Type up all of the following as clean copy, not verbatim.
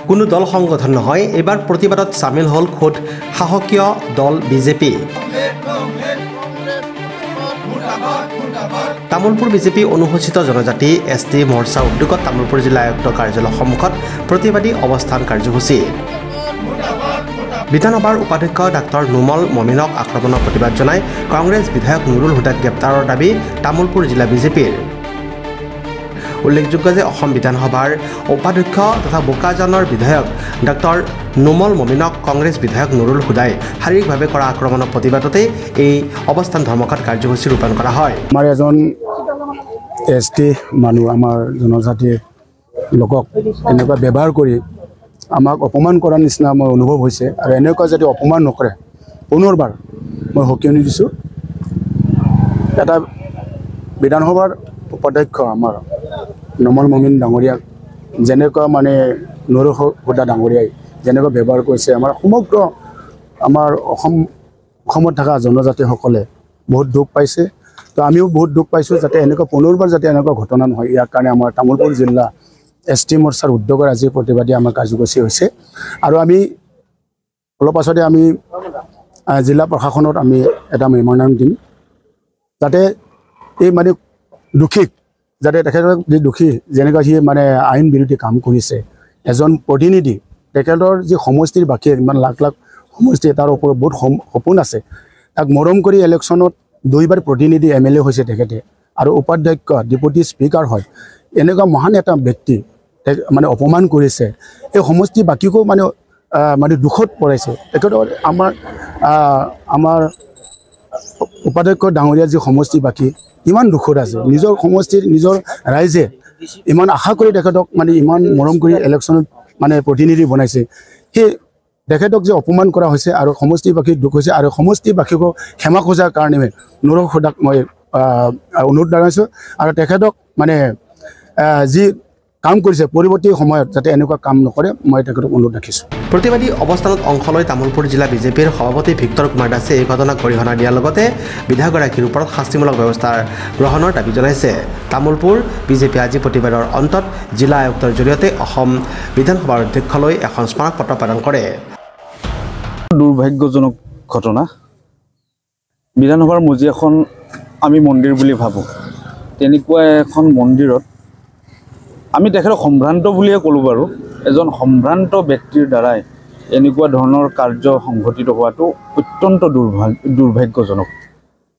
কোনো দল সংগঠন নহয়। এইবাৰ প্ৰতিবাদত সামিল হ'ল খোদ সাহসীয় দল বিজেপি। তামোলপুৰ বিজেপি অনুসূচিত জনজাতি ST মৰ্চাৰ উদ্যোগত তামোলপুৰ জিলা আয়ুক্ত কাৰ্যালয়ৰ সন্মুখত প্ৰতিবাদী অৱস্থান কাৰ্যসূচী। বিধানসভাৰ উপাধ্যক্ষ ডাক্তৰ নুমল মমিনক আক্ৰমণৰ প্ৰতিবাদ জনাই কংগ্ৰেছ বিধায়ক নুৰুল হুদাক গ্ৰেপ্তাৰৰ দাবী তামোলপুৰ জিলা বিজেপিৰ। উল্লেখযোগ্য যে অসম বিধানসভাৰ উপাধ্যক্ষ তথা বোকাজানৰ বিধায়ক ডাক্তৰ নুমল মমিনক কংগ্ৰেছ বিধায়ক নুৰুল হুদাই শাৰীৰিকভাৱে কৰা আক্ৰমণৰ প্ৰতিবাদতেই এই অৱস্থান ধৰ্মঘট কাৰ্যসূচী ৰূপায়ণ কৰা হয়। আমাৰ এজন ST মানুহ আমাৰ জনজাতিৰ লোকক এনেকুৱা ব্যৱহাৰ কৰি আমাক অপমান কৰাৰ নিচিনা মোৰ অনুভৱ হৈছে আৰু এনেকুৱা যদি অপমান নকৰে পুনৰবাৰ মই সকিয়নি দিছোঁ। এটা বিধানসভাৰ উপাধ্যক্ষ আমাৰ নুমল মমিন ডাঙৰীয়াক যেনেকুৱা মানে নুৰুল হুদা ডাঙৰীয়াই যেনেকুৱা ব্যৱহাৰ কৰিছে আমাৰ সমগ্ৰ আমাৰ অসমত থকা জনজাতিসকলে বহুত দুখ পাইছে। তো আমিও বহুত দুখ পাইছোঁ যাতে এনেকুৱা পুনৰবাৰ যাতে এনেকুৱা ঘটনা নহয়। ইয়াৰ কাৰণে আমাৰ তামোলপুৰ জিলা ST মৰ্চাৰ উদ্যোগৰ আজি প্ৰতিবাদী আমাৰ কাৰ্যসূচী হৈছে আৰু আমি অলপ পাছতে আমি জিলা প্ৰশাসনত আমি এটা মেম'ৰেণ্ডাম দিম যাতে এই মানে দোষীক যাতে তেখেতৰ যি দোষী যেনেকুৱা সি মানে আইন বিৰোধী কাম কৰিছে এজন প্ৰতিনিধি তেখেতৰ যি সমষ্টিৰ বাকী ইমান লাখ লাখ সমষ্টি তাৰ ওপৰত বহুত সপোন আছে। তাক মৰম কৰি ইলেকশ্যনত 2বাৰ প্ৰতিনিধি MLA হৈছে তেখেতে আৰু উপাধ্যক্ষ ডেপুটি স্পীকাৰ হয়। এনেকুৱা মহান এটা ব্যক্তি মানে অপমান কৰিছে। এই সমষ্টি বাকীকো মানে দুখত পৰাইছে। তেখেতৰ আমাৰ উপাধ্যক্ষ ডাঙৰীয়া যি সমষ্টি বাকী ইমান দুখত আছে। নিজৰ সমষ্টিৰ নিজৰ ৰাইজে ইমান আশা কৰি তেখেতক মানে ইমান মৰম কৰি ইলেকশ্যনত মানে প্ৰতিনিধি বনাইছে। সেই তেখেতক যে অপমান কৰা হৈছে আৰু সমষ্টিবাসীক দুখ হৈছে আৰু সমষ্টিবাসীকো ক্ষমা খোজাৰ কাৰণে নুৰুল হুদাক মই অনুৰোধ জনাইছোঁ আৰু তেখেতক মানে যি কাম কৰিছে পৰৱৰ্তী সময়ত যাতে এনেকুৱা কাম নকৰে মই তেখেতক অনুৰোধ ৰাখিছোঁ। প্ৰতিবাদী অৱস্থানত অংশ লৈ তামোলপুৰ জিলা বিজেপিৰ সভাপতি ভিক্টৰ কুমাৰ দাসে এই ঘটনাক গৰিহণা দিয়াৰ লগতে বিধায়কগৰাকীৰ ওপৰত শাস্তিমূলক ব্যৱস্থা গ্ৰহণৰ দাবী জনাইছে। তামোলপুৰ বিজেপি আজি প্ৰতিবাদৰ অন্তত জিলা আয়ুক্তৰ জৰিয়তে অসম বিধানসভাৰ অধ্যক্ষলৈ এখন স্মাৰক পত্ৰ প্ৰদান কৰে। দুৰ্ভাগ্যজনক ঘটনা। বিধানসভাৰ মজিয়াখন আমি মন্দিৰ বুলি ভাবোঁ। তেনেকুৱা এখন মন্দিৰত আমি তেখেতক সম্ভ্ৰান্ত বুলিয়ে ক'লোঁ বাৰু। এজন সম্ভ্ৰান্ত ব্যক্তিৰ দ্বাৰাই এনেকুৱা ধৰণৰ কাৰ্য সংঘটিত হোৱাটো অত্যন্ত দুৰ্ভাগ্যজনক।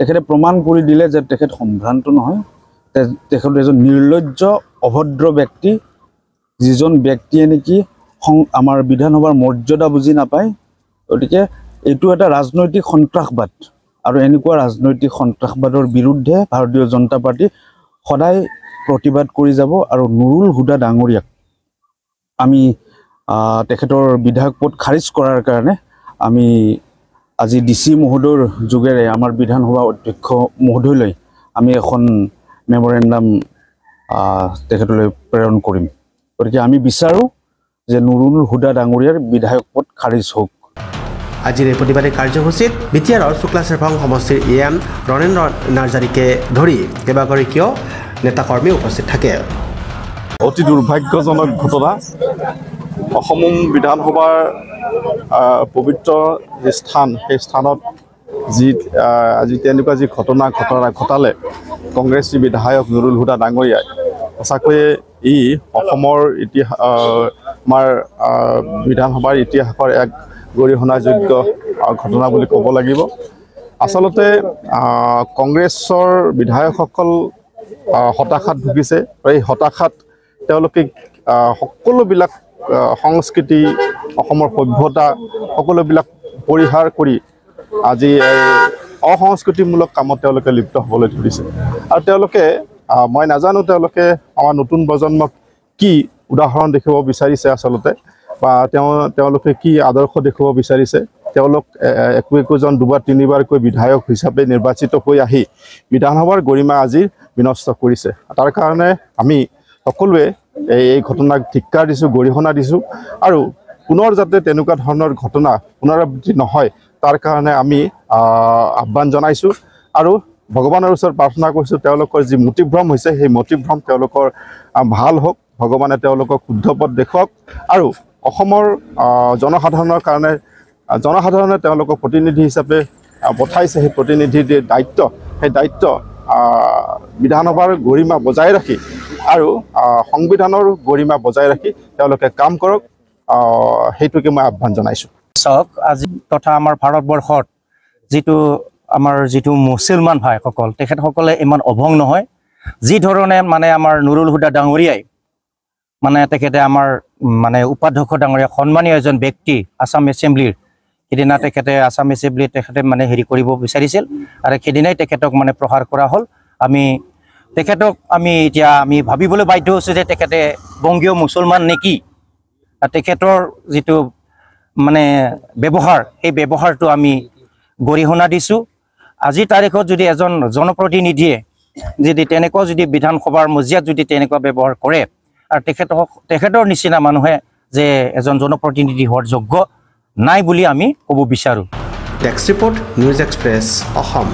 তেখেতে প্ৰমাণ কৰি দিলে যে তেখেত সম্ভ্ৰান্ত নহয়, তেখেত এজন নিৰ্লজ্জ অভদ্ৰ ব্যক্তি, যিজন ব্যক্তিয়ে নেকি আমাৰ বিধানসভাৰ মৰ্যাদা বুজি নাপায়। গতিকে এইটো এটা ৰাজনৈতিক সন্ত্ৰাসবাদ আৰু এনেকুৱা ৰাজনৈতিক সন্ত্ৰাসবাদৰ বিৰুদ্ধে ভাৰতীয় জনতা পাৰ্টি সদায় প্ৰতিবাদ কৰি যাব আৰু নুৰুল হুদা ডাঙৰীয়াক আমি তেখেতৰ বিধায়ক পদ খাৰিজ কৰাৰ কাৰণে আমি আজি DC মহোদয়ৰ যোগেৰে আমাৰ বিধানসভা অধ্যক্ষ মহোদয়লৈ আমি এখন মেম'ৰেণ্ডাম তেখেতলৈ প্ৰেৰণ কৰিম। গতিকে আমি বিচাৰোঁ যে নুৰুল হুদা ডাঙৰীয়াৰ বিধায়ক পদ খাৰিজ হওক। আজিৰ এই প্ৰতিবাদী কাৰ্যসূচীত বিটিআৰৰ শুক্লা চেৰফাং সমষ্টিৰ AM ৰণেন্দ্ৰ নাৰ্জাৰীকে ধৰি কেইবাগৰাকীও নেতাকৰ্মী উপস্থিত থাকে। অতি দুৰ্ভাগ্যজনক ঘটনা। অসম বিধানসভাৰ পবিত্ৰ স্থান, সেই স্থানত আজি তেনেকুৱা যি ঘটনা ঘটালে কংগ্ৰেছী বিধায়ক নুৰুল হুদা ডাঙৰীয়াই, সঁচাকৈয়ে ই অসমৰ ইতিহাস আমাৰ বিধানসভাৰ ইতিহাসৰ এক গৰিহণাযোগ্য ঘটনা বুলি ক'ব লাগিব। আচলতে কংগ্ৰেছৰ বিধায়কসকল হতাশাত ভুগিছে। এই হতাশাত তেওঁলোকে সকলোবিলাক সংস্কৃতি, অসমৰ সভ্যতা সকলোবিলাক পৰিহাৰ কৰি আজি অসংস্কৃতিমূলক কামত তেওঁলোকে লিপ্ত হ'বলৈ ধৰিছে। আৰু তেওঁলোকে মই নাজানো তেওঁলোকে আমাৰ নতুন প্ৰজন্মক কি উদাহৰণ দেখিব বিচাৰিছে আচলতে, বা তেওঁলোকে কি আদৰ্শ দেখুৱাব বিচাৰিছে। তেওঁলোক একোজন 2বাৰ 3বাৰকৈ বিধায়ক হিচাপে নিৰ্বাচিত হৈ আহি বিধানসভাৰ গৰিমা আজি বিনষ্ট কৰিছে। তাৰ কাৰণে আমি সকলোৱে এই ঘটনাক ধিক্কাৰ দিছোঁ, গৰিহণা দিছোঁ আৰু পুনৰ যাতে তেনেকুৱা ধৰণৰ ঘটনা পুনৰাবৃত্তি নহয় তাৰ কাৰণে আমি আহ্বান জনাইছোঁ আৰু ভগৱানৰ ওচৰত প্ৰাৰ্থনা কৰিছোঁ তেওঁলোকৰ যি মতিভ্ৰম হৈছে সেই মতিভ্ৰম তেওঁলোকৰ ভাল হওক, ভগৱানে তেওঁলোকক শুদ্ধ পথ দেখুৱাওক আৰু অসমৰ জনসাধাৰণৰ কাৰণে জনসাধাৰণে তেওঁলোকক প্ৰতিনিধি হিচাপে পঠাইছে। সেই প্ৰতিনিধিৰ দায়িত্ব, সেই দায়িত্ব বিধানসভাৰ গৰিমা বজাই ৰাখি আৰু সংবিধানৰ গৰিমা বজাই ৰাখি তেওঁলোকে কাম কৰক, সেইটোকে মই আহ্বান জনাইছোঁ। চাওক, আজি তথা আমাৰ ভাৰতবৰ্ষত যিটো মুছলমান ভাইসকল, তেখেতসকলে ইমান অভং নহয়। যি ধৰণে মানে আমাৰ নুৰুল হুদা ডাঙৰীয়াই মানে তেখেতে আমাৰ মানে উপাধ্যক্ষ ডাঙৰীয়া সন্মানীয় এজন ব্যক্তি আছাম এছেম্বলিৰ, সেইদিনা তেখেতে আছাম এছেম্বলিত তেখেতে মানে হেৰি কৰিব বিচাৰিছিল আৰু সেইদিনাই তেখেতক মানে প্ৰহাৰ কৰা হ'ল। তেখেতক এতিয়া আমি ভাবিবলৈ বাধ্য হৈছোঁ যে তেখেতে বংগীয় মুছলমান নেকি। তেখেতৰ যিটো মানে ব্যৱহাৰ, সেই ব্যৱহাৰটো আমি গৰিহণা দিছোঁ। আজিৰ তাৰিখত যদি এজন জনপ্ৰতিনিধিয়ে যদি তেনেকুৱা যদি বিধানসভাৰ মজিয়াত যদি তেনেকুৱা ব্যৱহাৰ কৰে আৰু তেখেতৰ নিচিনা মানুহে যে এজন জনপ্ৰতিনিধি হোৱাৰ যোগ্য নাই বুলি আমি ক'ব বিচাৰোঁ। Desk report, news express, Assam.